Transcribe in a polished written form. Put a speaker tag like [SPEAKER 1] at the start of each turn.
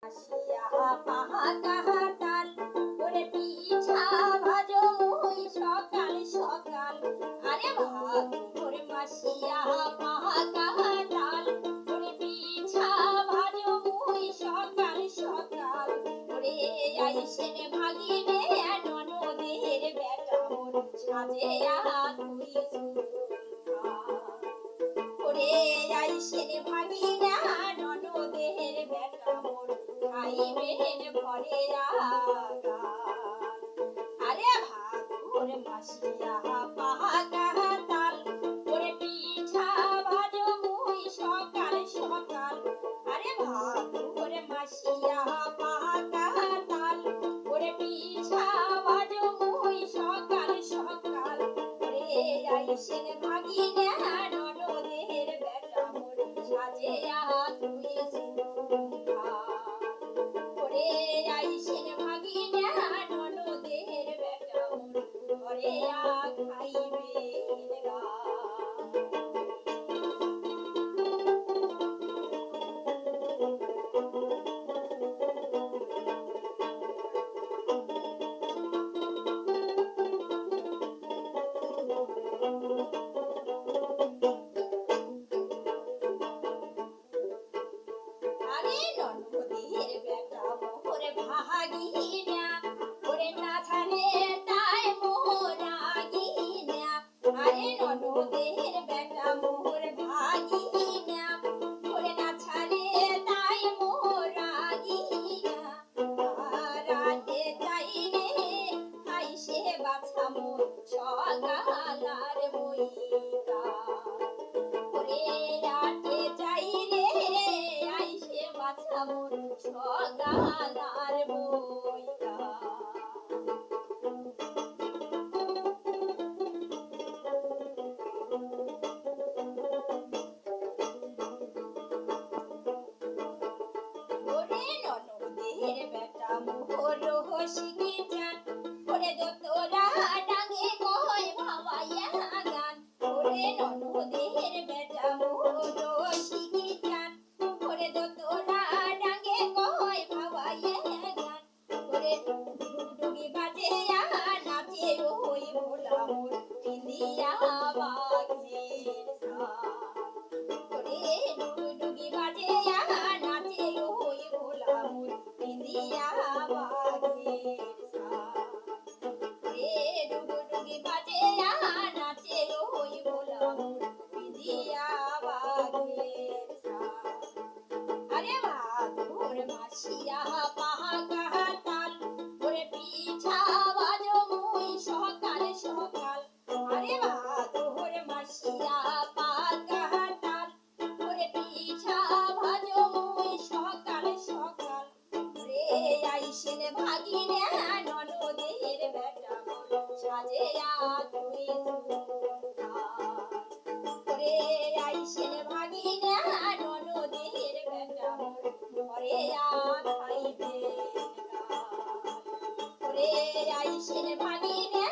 [SPEAKER 1] আসিয়া পাহাকাহাতাল ওরে পিঠা ভাজো মুই সকাল সকাল আরে ভাত ওরে মাসিয়া পাহাকাহাতাল ওরে পিঠা ভাজো মুই সকাল সকাল ওরে আইসেন ভাগিনে ননদের বেটা মোর সাজেয়া তুই সুখা ওরে আইসেন ভাগিনা ননদের বেটা মোর খাইবেন ভরে আগান আরে ভাদুর মাসিয়া পাহাকাহাতাল ওরে পিঠা ভাজো মুই সকাল সকাল আরে ভাদুর মাসিয়া পাহাকাহাতাল ওরে পিঠা ভাজো মুই সকাল সকাল ওরে আইসেন ভাগিনা ননদের বেটা মোর সাজেয়া তুই সুখা ওরে আইসেন ভাগিনা ননদের বেটা মোর ঘরে খাইবেন গা আরে ননদের বেটা মোর ভাগিনা ওরে না ছাড়ে তাই মোর আগিনা আরে ননদের বেটা মোর ভাগিনা ওরে না ছাড়ে তাই মোর আগিনা রাতে যাই রে আইসে বাছা মোর সকালার বইকা ওরে রাতে যাই রে আইসে বাছা মোর সকালার বইকা ওরে ননদের বেটা মোর রহস্যি জান ওরে দোতরা ডাঙে কই ভাবাইয়া গান ওরে ননদের বেটা মোর রহস্যি জান ওরে দোতরা ডাঙে কই ভাবাইয়া গান ওরে ডুগডুগি বাজে নাচে ওই ভোলা মোর ইন্দিয়া বাঘের সান ওরে ডুগডুগি বাজে নাচে ওই ভোলা মোর ইন্দিয়া বাঘের সান ওরে ডুগডুগি বাজে নাচে ওই ভোলা মোর ইন্দিয়া বাঘের সান আরে ভাদুর মাসিয়া পাহাকাহাতাল ওরে পিঠা ভাজো মুই সকাল সকাল আরে ভাদুর মাসিয়া পাহাকাহাতাল ওরে পিঠা ভাজো মুই সকাল সকাল ওরে আইসেন ভাগিনে ননদের বেটা মোর সাজেয়া তুই সুখা ওরে আইসেন ভাগিনে ননদের বেটা মোর ঘরে খাইবেন গা ওরে আইসেন ভাগিনে